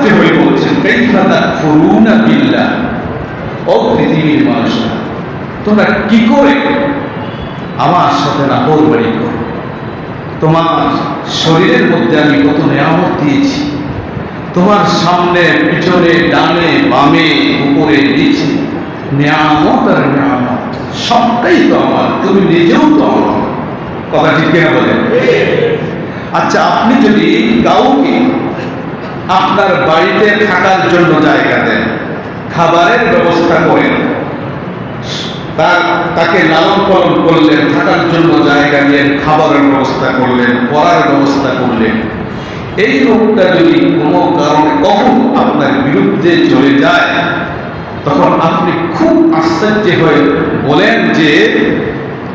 আশ্চর্য হয়ে বলছেন, কাইফা তাকফুরুনা বিল্লাহ, ও পৃথিবীর মানুষরা, তোমরা কি করে আমার সাথে নাফরমানি করো? তোমার শরীরের মধ্যে আমি কত নিয়ামত দিয়েছি, তোমার সামনে পিছনে ডানে বামে উপরে নিচে নিয়ামত আর নিয়ামত, সবটাই তো আমার, তুমি নিজেও তো আমার। কথা ঠিক কিনা বলেন? আচ্ছা, আপনি যদি কাউকে আপনার বাড়িতে থাকার জন্য জায়গা দেন, খাবারের ব্যবস্থা করেন, তাকে লালন পালন করলেন, থাকার জন্য জায়গা দিলেন, খাবারের ব্যবস্থা করলেন, পড়ার ব্যবস্থা করলেন, এই লোকটা যদি কোনো কারণে কখনো আপনার বিরুদ্ধে চলে যায়, তখন আপনি খুব আশ্চর্য হয়ে বলেন যে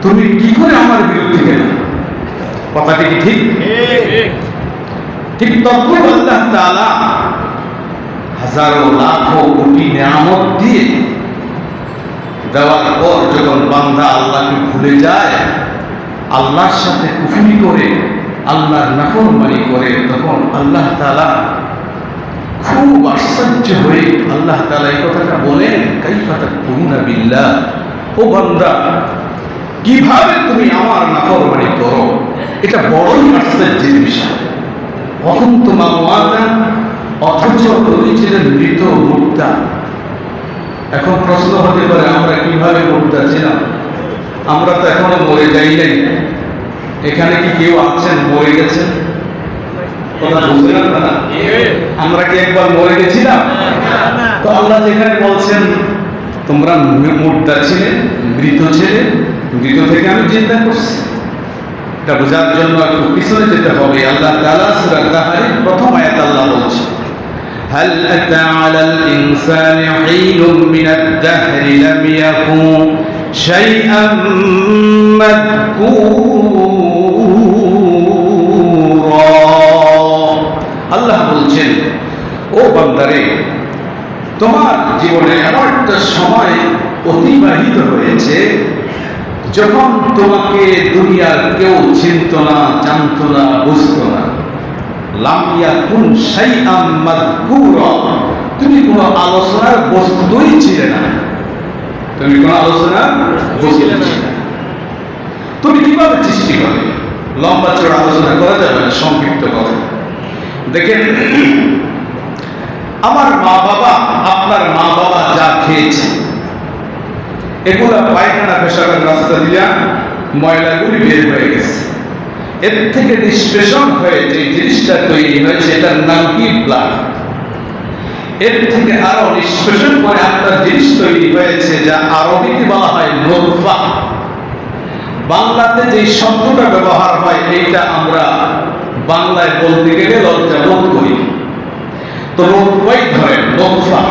তুমি কি করে আমার বিরুদ্ধে গেলে? কথাটি কি ঠিক? ঠিক তখন আল্লাহ তাআলা হাজারো লাখো কোটি নিয়ামত দিয়ে দেওয়ার পর যখন বান্দা আল্লাহকে ভুলে যায়, আল্লাহর সাথে কুফরি করে, আল্লাহর নাফরমানি করে, তখন আল্লাহ তাআলা খুব আশ্চর্য হয়ে আল্লাহ তাআলা এই কথাটা বলেন, কাইফা তাকফুরুনা বিল্লাহ, ও বান্দা কিভাবে তুমি আমার নাফরমানি করো? এটা বড়ই আশ্চর্যের বিষয়। কখন তোমার ওয়াদা, অথচ তুমি ছিলেন মৃত মুর্দা। এখন প্রশ্ন হতে পারে, আমরা কিভাবে মুর্দা ছিলাম? আমরা তো এখনো মরে যাই নাই। এখানে কি কেউ আছেন মরে গেছেন? কথা বুঝলেন আপনারা? আমরা কি একবার মরে গেছিলাম? তো আল্লাহ যেখানে বলছেন তোমরা মুর্দা ছিলে, মৃত ছিলে, মৃত থেকে আমি চিন্তা করছি, এটা বোঝার জন্য একটু পিছনে যেতে হবে। আল্লাহ তাআলা সূরা তাহরিম প্রথম আয়াত আল্লাহ বলছেন, হাল আতা আলাল ইনসানি হিনুম মিনাদ দাহরি লাম ইয়াকুন শাইআম মাযকুরা। আল্লাহ বলছেন, ও বান্দারে, তোমার জীবনে এমন একটা সময় অতিবাহিত হয়েছে যখন তোমাকে দুনিয়ার কেউ চিনত না, জানত না, বুঝত না। লাম ইয়াকুন শাইআম মাযকুরা, তুমি কোনো আলোচনার বস্তুই ছিলে না। তুমি কোনো আলোচনার বস্তু ছিলে না। তুমি কিভাবে সৃষ্টি করবে? লম্বা চড়া আলোচনা করা যাবে না, সংক্ষিপ্ত কথা। দেখেন, আমার মা বাবা, আপনার মা বাবা যা খেয়েছে, এগুলা পায়খানা পেশাবের রাস্তা দিয়া ময়লাগুলি বের হয়ে গেছে। এর থেকে নিষ্পেষণ হয়ে যে জিনিসটা তৈরি হয়েছে, এটার নাম কি? ব্লাড। এর থেকে আরো নিষ্পেষণ করে আপনার জিনিস তৈরি হয়েছে, যা আরবিতে বলা হয় নুতফা। বাংলাতে যে শব্দটা ব্যবহার হয়, এইটা আমরা বাংলায় বলতে গেলে লজ্জা বোধ করি। তো নুতফাই ধরেন, নুতফা।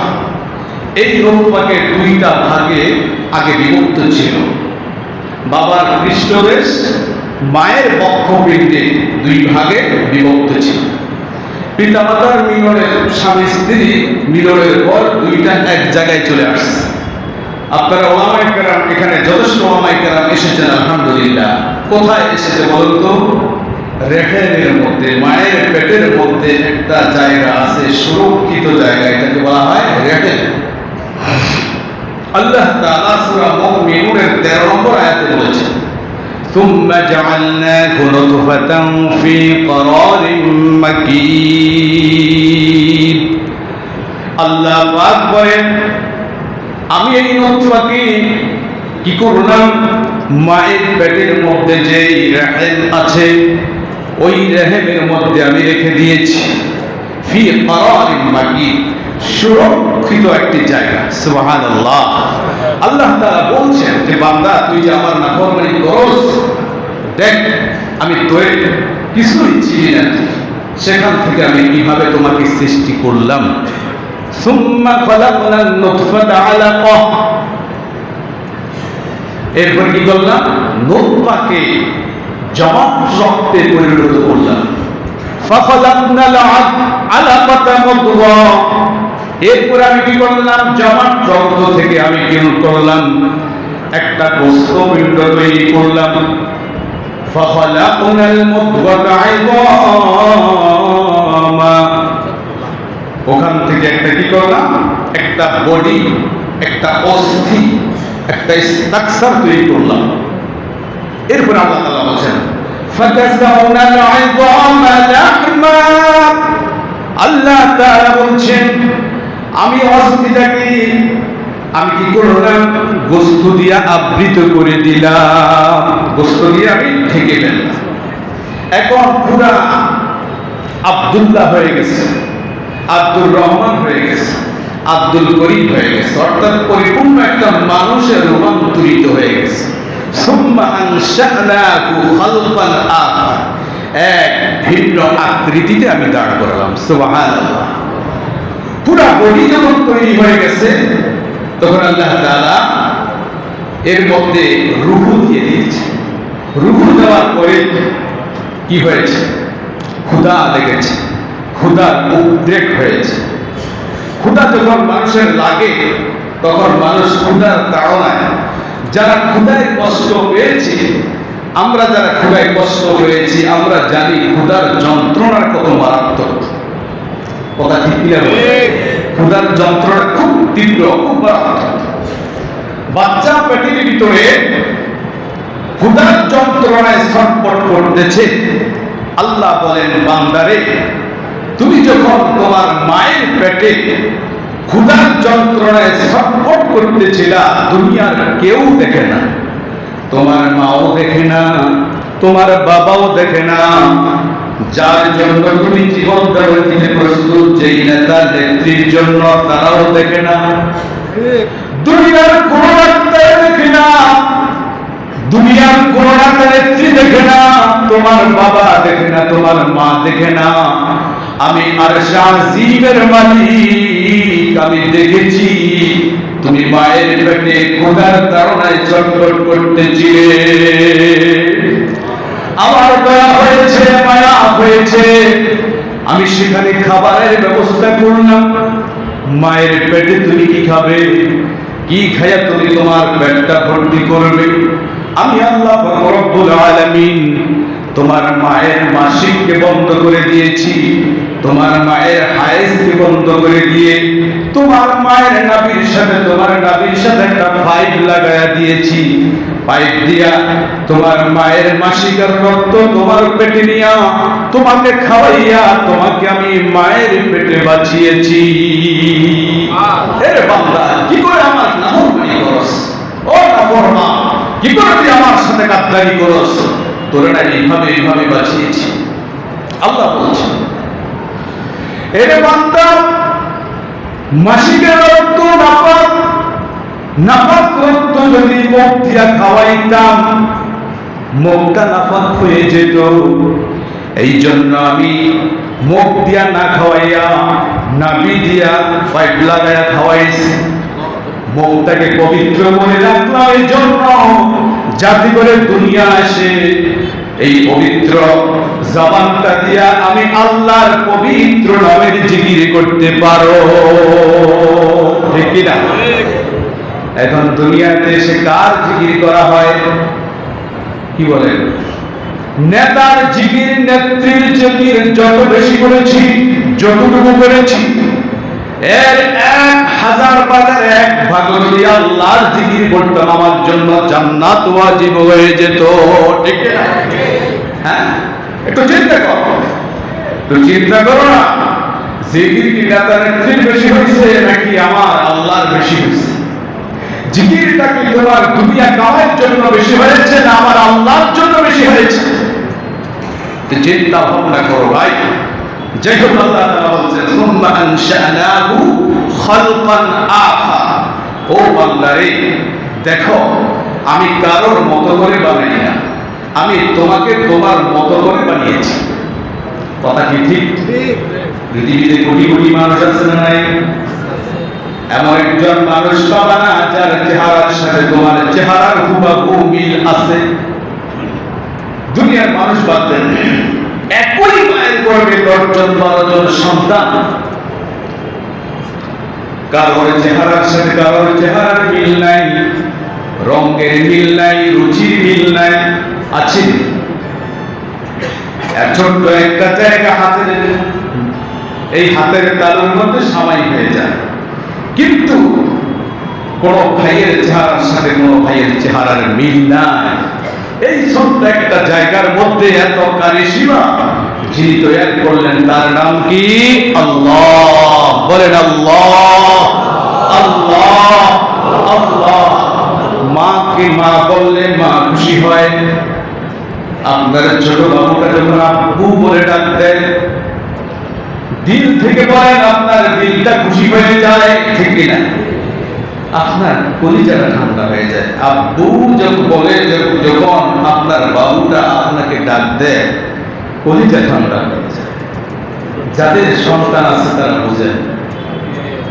এই নুতফাকে দুইটা ভাগে আগে বিভক্ত ছিল। বাবার পৃষ্ঠদেশ, মায়ের বক্ষপিণ্ডে দুই ভাগে বিভক্ত ছিল। পিতামাতার মিলনের, স্বামী স্ত্রী মিলনের পর দুইটা এক জায়গায় চলে আসছে। আপনারা ওলামায়ে কেরাম, এখানে যথেষ্ট ওলামায়ে কেরাম এসেছেন, আলহামদুলিল্লাহ। কোথায় এসেছে বলুন তো? রেহেমের মধ্যে, মায়ের পেটের মধ্যে একটা জায়গা আছে, সুরক্ষিত জায়গা, এটাকে বলা হয় রেহেম। আল্লাহ তাআলা সূরা মুমিনুনের 13 নম্বর আয়াতে বলেছেন, ثم جعلناه نطفة في قرار مكين। আল্লাহ পাক বলেন, আমি এই নুতফাকে কি করলাম? মায়ের পেটের মধ্যে যে রেহেম আছে, ওই রেহেমের মধ্যে আমি রেখে দিয়েছি ফি করারিন মাকিন, সুরক্ষিত একটি জায়গা। সুবহানাল্লাহ। আল্লাহ তাআলা বলছেন যে বান্দা, তুই যে আমার নাফরমানি করস, দেখ আমি তোর কিছুই চিনি না, সেখান থেকে আমি কিভাবে তোমাকে সৃষ্টি করলাম। সুম্মা খালাকনান নুতফাতা আলাকা, এরপর কি করলাম? নুতফাকে জমাট রক্তে পরিণত করলাম। ফাখালাকনাল আলাকাতা মুদগা, এরপর আমি কি করলাম? জমাট রক্ত থেকে আমি কি করলাম? একটা কোষ্ঠপিণ্ড তৈরি করলাম। ফাখালাকনাল মুদগাতা ইযামা, ওখান থেকে একটা কি করলাম, একটা বডি, একটা অস্থি, একটা স্ট্রাকচার তৈরি করলাম। এরপর আল্লাহ তাআলা বলেন ফাকাসাউনা আল-'ইযামা লাহমা, আল্লাহ তাআলা বলছেন আমি অস্থিটাকে আমি কি করলাম, গোশত দিয়ে আবৃত করে দিলাম, গোশত দিয়ে আমি ঢেকে ফেললাম। এখন পুরা আব্দুল্লাহ হয়ে গেছে, আব্দুর রহমান হয়ে গেছে, আব্দুল করিম হয়ে গেছে, অর্থাৎ পরিপূর্ণ একটা মানুষের রূপান্তরিত হয়ে গেছে। সুম্মা আনশানাহু খালকান আখার, এক ভিন্ন আকৃতিতে আমি দাঁড় করালাম। সুবহানাল্লাহ। পুরা বডি যখন তৈরি হয়ে গেছে তখন আল্লাহ তাআলা এর মধ্যে রূহ দিয়ে দিয়েছে। রূহ দেওয়ার পরে কি হয়েছে, ক্ষুধা লেগেছে, ক্ষুধার উদ্রেক হয়েছে। ক্ষুধা যখন মানুষের লাগে তখন মানুষ ক্ষুধার তাড়নায়, যারা ক্ষুধায় কষ্ট পেয়েছে, আমরা যারা ক্ষুধায় কষ্ট পেয়েছি আমরা জানি ক্ষুধার যন্ত্রণার কত মারাত্মক। কথা ঠিক কিনা বলেন? ক্ষুধার যন্ত্রণা খুব তীব্র, খুব মারাত্মক। বাচ্চা পেটের ভিতরে ক্ষুধার যন্ত্রণায় ছটফট করতেছে। আল্লাহ বলেন বান্দারে, তুমি যখন তোমার মায়ের পেটে ক্ষুধার যন্ত্রণায় ছটফট করতেছিলা, দুনিয়ার কেউ দেখে না, তোমার মাও দেখে না, তোমার বাবাও দেখে না, যার জন্য তুমি জীবন দেওয়ার দিতে প্রস্তুত, যেই নেতা নেত্রীর জন্য, তারাও দেখে না। দুনিয়ার কোন ডাক্তার দেখে না, দুনিয়ার কোন নেতা নেত্রী দেখে না, তোমার বাবা দেখে না, তোমার মা দেখে না। আমি আরশ আজিমের মালিক, আমি দেখেছি তুমি মায়ের পেটে ক্ষুধার তাড়নায় ছটফট করতেছিলে। আমার দয়া হয়েছে, মায়া হয়েছে, আমি সেখানে খাবারের ব্যবস্থা করলাম। মায়ের পেটে তুমি কি খাবে, কি খায়া তুমি তোমার পেটটা ভর্তি করবে? আমি আল্লাহ রব্বুল আলামিন তোমার মায়ের মাসিককে বন্ধ করে দিয়েছি, তোমার মায়ের হায়েজকে বন্ধ করে দিয়ে তোমার মায়ের নাভির সাথে, তোমার নাভির সাথে একটা পাইপ লাগায়া দিয়েছি। পাইপ দিয়া তোমার মায়ের মাসিকের রক্ত তোমার পেটে নিয়া তোমাকে খাওয়াইয়া তোমাকে আমি মায়ের পেটে বাঁচিয়েছি। এরে বান্দা, কি করে আমার নাফরমানি করস? ও নাফরমান, কি করে তুই আমার সাথে গাদ্দারি করস? তোরে না এইভাবে বাঁচিয়েছি। আল্লাহ বলছেন এরে বান্দা, মাসিকের রক্ত নাপাক, নাপাক রক্ত যদি মুখ দিয়া খাওয়াইতাম মুখটা নাপাক হয়ে যেত। এই জন্য আমি মুখ দিয়া না খাওয়াইয়া নাভি দিয়া পাইপ লাগাইয়া খাওয়াইছি। মুখটাকে পবিত্র মনে রাখলাম এই জন্য, যাতে করে দুনিয়া আসে এই পবিত্র জবানটা দিয়া আমি আল্লাহর পবিত্র নামের জিকির করতে পারো। ঠিক কিনা? এখন দুনিয়াতে এসে কার জিকির করা হয়? কি বলেন? নেতার জিকির, নেত্রীর জিকির যত বেশি করেছি, যতটুকু করেছি, এর 1000 ভাগের 1 ভাগ যদি আল্লাহর জিকির করতাম আমার জন্য জান্নাত ওয়াজিব হয়ে যেত। ঠিক না? হ্যাঁ, একটু চিন্তা করো, একটু চিন্তা করো না, জিকির কি নেতা নেত্রীর বেশি হয়েছে নাকি আমার আল্লাহর বেশি হয়েছে? জিকিরটা কি তোমার দুনিয়া কামাইয়ের জন্য বেশি হয়েছে না আমার আল্লাহর জন্য বেশি হয়েছে? চিন্তা ভাবনা করো ভাই। যাই হোক, আল্লাহ তাআলা বলছেন সুম্মা আনশানাহু খালকান আখার। ও বান্দারে, দেখো আমি কারোর মতো করে বানাই না, আমি তোমাকে তোমার মতো করে বানিয়েছি। কথা কি ঠিক? পৃথিবীতে কোটি কোটি মানুষ আছে না নাই? এমন একজন মানুষ পাবা না যার চেহারার সাথে তোমার চেহারার হুবহু মিল আছে। দুনিয়ার মানুষ বাদ দেন, একই মায়ের গর্ভে 10 জন 12 জন সন্তান, কারোর চেহারার সাথে কারোর চেহারার মিল নাই, রঙের মিল নাই, রুচির মিল নাই। আছে ছোট্ট একটা জায়গা হাতে এই হাতের তালুর মধ্যে সামাই হয়ে যায়। কিন্তু কোন ভাইয়ের চেহারার সাথে কোন ভাইয়ের চেহারার মিল নাই। এই ছোট্ট একটা জায়গার মধ্যে এত কারিশমা যিনি তৈরি করলেন তার নাম কি? আল্লাহ। বলেন আল্লাহ, আল্লাহ, আল্লাহ। মাকে মা বললে মা খুশি হয়। আপনার ছোট বাবুটা যখন আব্বু বলে ডাক দেন, দিল থেকে বলেন, আপনার দিলটা খুশি হয়ে যায়, ঠিক কিনা? আপনার কলিজাটা ঠান্ডা হয়ে যায়। আব্বু যখন বলে, যখন আপনার বাবুটা আপনাকে ডাক দেয়, কলিজা ঠান্ডা হয়ে যায়। যাদের সন্তান আছে তারা বুঝেন।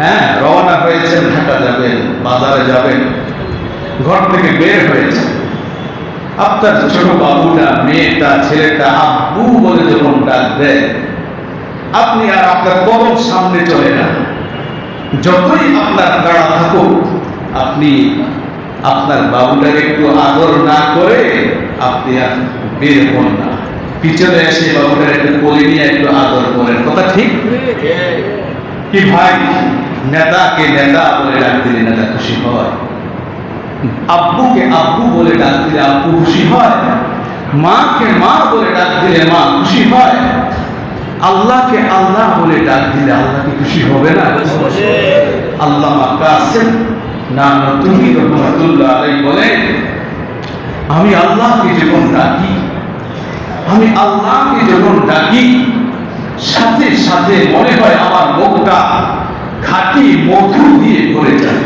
হ্যাঁ, রওনা হয়েছেন, ঢাকা যাবেন, বাজারে যাবেন, ঘর থেকে বের হয়েছে, আপনার ছোট বাবুটা, মেয়েটা, ছেলেটা আব্বু বলে যখন ডাক দেয়, আপনি আর আপনার কদম সামনে চলে না। যতই আপনার গাড়া থাকুক, আপনি আপনার বাবুটার একটু আদর না করে আপনি আর বের হন না। পিছনে এসে বাবুটার একটু কোলে নিয়ে একটু আদর করেন। কথা ঠিক কি ভাই? নেতাকে নেতা বলে ডাক দিলে নেতা খুশি হয়, আব্বুকে আব্বু বলে ডাক দিলে আব্বু খুশি হয়, মাকে মা বলে ডাক দিলে মা খুশি হয়, আল্লাহকে আল্লাহ বলে ডাক দিলে আল্লাহ কি খুশি হবে না? আল্লামা কাসেম নানতুবি রাহমাতুল্লাহ আলাইহি বলেন, আমি আল্লাহকে যখন ডাকি, আমি আল্লাহকে যখন ডাকি, সাথে সাথে মনে হয় আমার মুখটা খাঁটি মধু দিয়ে ভরে যায়।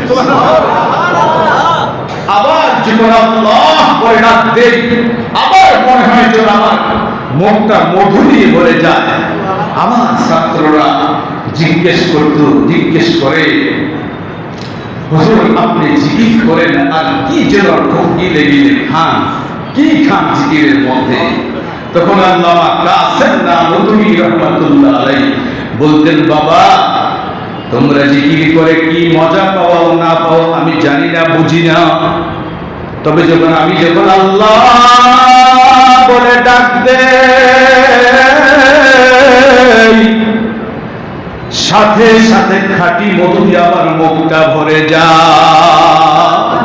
আবার যখন আল্লাহ বলে ডাক দেই, আবার মনে হয় যেন আমার মুখটা মধু দিয়ে ভরে যায়। আমার ছাত্ররা জিজ্ঞেস করে, হুজুর আপনি জিকির করেন আর কি যেন গিলে গিলে খান, কি খান জিকিরের মধ্যে? তখন আল্লামা কাসেম নানতুবি রাহমাতুল্লাহ আলাইহি বলতেন, বাবা তোমরা জিকির করে কি মজা পাও না পাও আমি জানি না, বুঝি না, তবে যখন আল্লাহ বলে ডাক দেই, সাথে সাথে খাঁটি মধু দিয়ে আমার মুখটা ভরে যায়।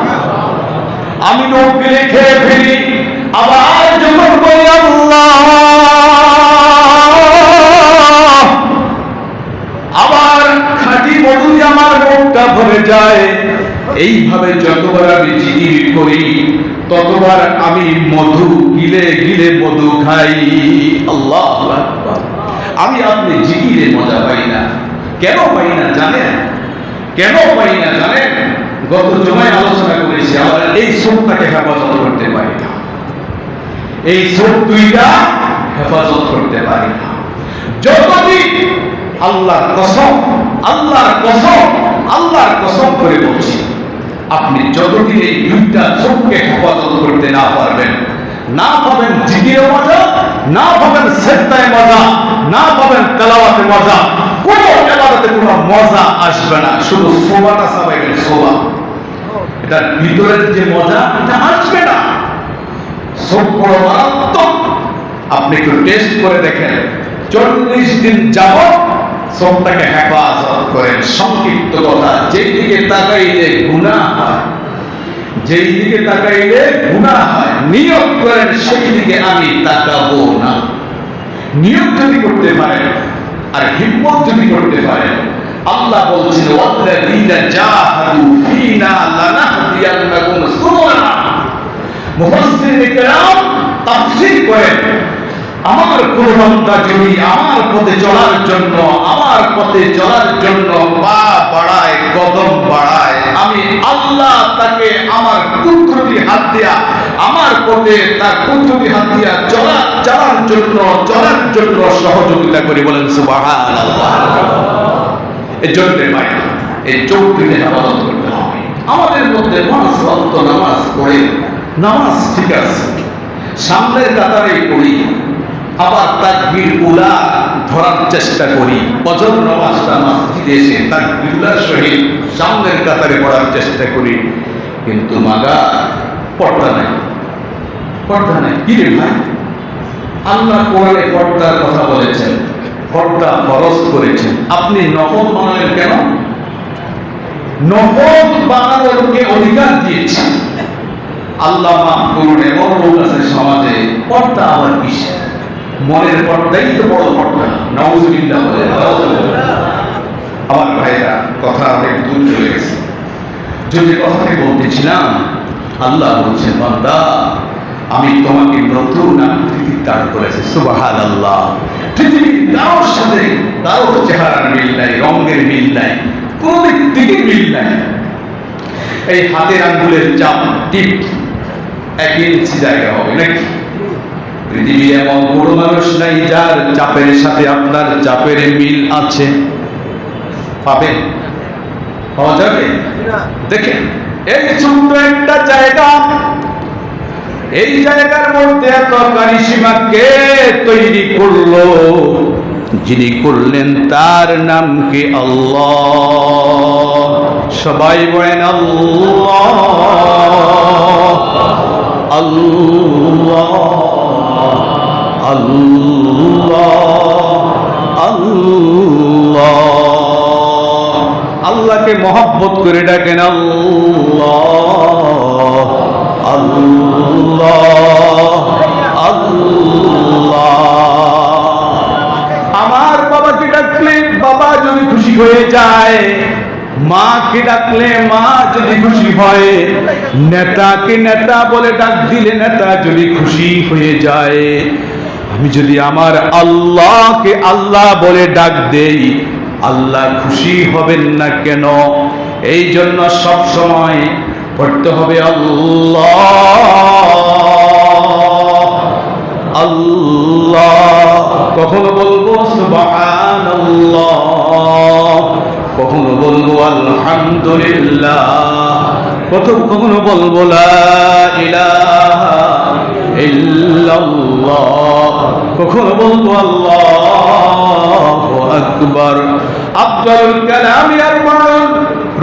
আমি নখ গিলে খেয়ে ফেলি, আবার যখন বলি আল্লাহ, আবার খাঁটি মধু দিয়ে আমার মুখটা ভরে যায়। এইভাবে যতবার আমি জিকির করি ততবার আমি মধু গিলে গিলে মধু খাই। আল্লাহু আকবার। আমি আপনি জিকিরে মজা পাই না। কেন পাই না জানেন? কেন পাই না জানেন? গত জুমায় আলোচনা করেছি, আমরা এই চোখটাকে হেফাজত করতে পারি না, এই চোখ দুইটা হেফাজত করতে পারি না। যতদিন আল্লাহর কসম, আল্লাহর কসম, আল্লাহর কসম করে বলছি, আপনি যতদিন এই দুইটা চোখকে হেফাজত করতে না পারবেন, না পাবেন জিকিরে মজা, না পাবেন সেজদায় মজা, না পাবেন তেলাওয়াতে মজা, কোন ইবাদতে কোনো মজা আসবে না। শুধু সোবাটা সাবাইবেন, সোবা, এটার ভিতরের যে মজা এটা আসবে না। সব বড় মারাত্মক। আপনি একটু টেস্ট করে দেখেন, 40 দিন যাবত চোখটাকে হেফাজত করেন। সংক্ষিপ্ত কথা, যেই দিকে তাকাইলে গুনাহ হয়, যেই দিকে তাকাইলে গুনাহ হয়, নিয়ত করেন সেই দিকে আমি তাকাবো না। নিয়ত যদি করতে পারেন আর হিম্মত যদি করতে পারেন, আল্লাহ বলছেন ওয়াল্লাযীনা জাহাদু ফীনা লানাহদিয়ান্নাহুম সুবুলানা। মুফাসসিরিনে কেরাম তাফসীর করেন, আমার কোন বান্দা যদি আমার পথে চলার জন্য, আমার পথে চলার জন্য পা বাড়ায়, কদম বাড়ায়, আমি আল্লাহ তাকে আমার কুদরতি হাত দিয়া, আমার পথে তার কুদরতি হাত দিয়া চলার জন্য সহযোগিতা করি। বলেন সুবহানাল্লাহ। এই জন্য ভাই, এই চোখ থেকে হেফাজত করতে হবে। আমাদের মধ্যে নামাজ পড়ে, নামাজ ঠিক আছে, সামনের কাতারে পড়ি, আবার তাকবীর উলা ধরার চেষ্টা করি, ফজর নামাজটা মসজিদে এসে তাকবীর উলার সহিত সামনের কাতারে পড়ার চেষ্টা করি, কিন্তু মাগা পর্দা নাই, পর্দা নাই। কি রে ভাই? আল্লাহ কোরআনে পর্দার কথা বলেছেন, পর্দা ফরজ করেছেন, আপনি নফল বানালেন কেন? নফল বানানোর কে অধিকার দিয়েছেন? আল্লাহ মাফ করুন, এমন লোক আছে সমাজে, পর্দা আবার কিসে? মনের পর্দাই তো বড় পর্দা। নাউজুবিল্লাহ বলে। আমার ভাইরা, কথা অনেক দূর চলে গেছে। যদি কথাটি বলতেছিলাম, আল্লাহ বলছেন, বান্দা আমি তোমাকে নতুন আকৃতি দান করেছি। সুবহানাল্লাহ। পৃথিবীর কারোর সাথে কারোর চেহারার মিল নাই, রঙের মিল নাই, কোন দিক থেকে মিল নাই। এই হাতের আঙ্গুলের চাপ টিপ 1 ইঞ্চি জায়গা হবে নাকি? পৃথিবী এমন কোনো মানুষ নাই যার চাপের সাথে আপনার চাপের মিল আছে। পাবেন? পাওয়া যাবে? দেখেন, এই ছোট্ট একটা জায়গা, এই জায়গার মধ্যে এত কারিশমা কে তৈরি করলো? যিনি করলেন তার নাম কি? আল্লাহ। সবাই বলেন আল্লাহ, আল্লাহ, আল্লাহ, আল্লাহ। আল্লাহকে মহব্বত করে ডাকেন আল্লাহ, আল্লাহ, আল্লাহ। আমার বাবাকে ডাকলে বাবা যদি খুশি হয়ে যায়, মাকে ডাকলে মা যদি খুশি হয়, নেতাকে নেতা বলে ডাক দিলে নেতা যদি খুশি হয়ে যায়, আমি যদি আমার আল্লাহকে আল্লাহ বলে ডাক দেই, আল্লাহ খুশি হবেন না কেন? এই জন্য সব সময় পড়তে হবে আল্লাহ, আল্লাহ। কখনো বলবো সুবহানাল্লাহ, কখনো বলবো আলহামদুলিল্লাহ, কখনো বলবো লা ইলাহা ইল্লাল্লাহ, কখনো বলবো আল্লাহু আকবার। আফদালুল কালামি আরবাউন।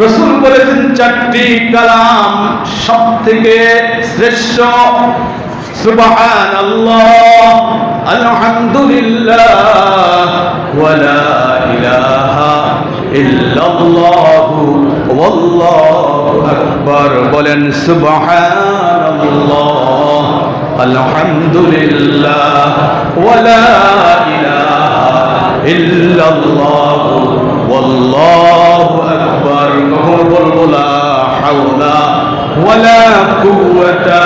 রাসূল বলেছেন 4টি কালাম সবথেকে শ্রেষ্ঠ। সুবহানাল্লাহ, আলহামদুলিল্লাহ, ওয়া লা ইলাহা ইল্লাল্লাহ, ওয়াল্লাহু আকবার। বলেন সুবহানাল্লাহ, আলহামদুলিল্লাহ, ওয়া লা ইলাহা ইল্লাল্লাহ, ওয়াল্লাহু আকবার। কখন বলবো লা হাওলা ওয়া লা কুওয়াতা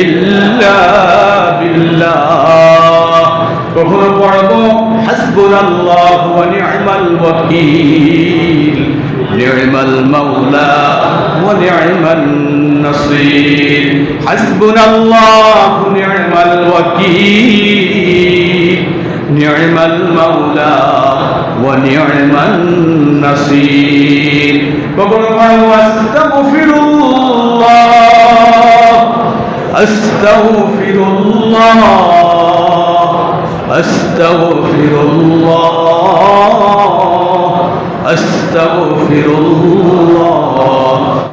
ইল্লা বিল্লাহ। কখনো পড়বো হাসবুনাল্লাহু ওয়া নি'মাল ওয়াকিল, নি'মাল মাওলা ওয়া নি'মান নাসীর। হাসবুনাল্লাহু নি'মাল ওয়াকিল, নি'মাল মাওলা ওয়া নি'মান নাসীর। কখনো পড়বো আস্তাগফিরুল্লাহ, আস্তাগফিরুল্লাহ, আস্তাগফিরুল্লাহ, আস্তাগফিরুল্লাহ।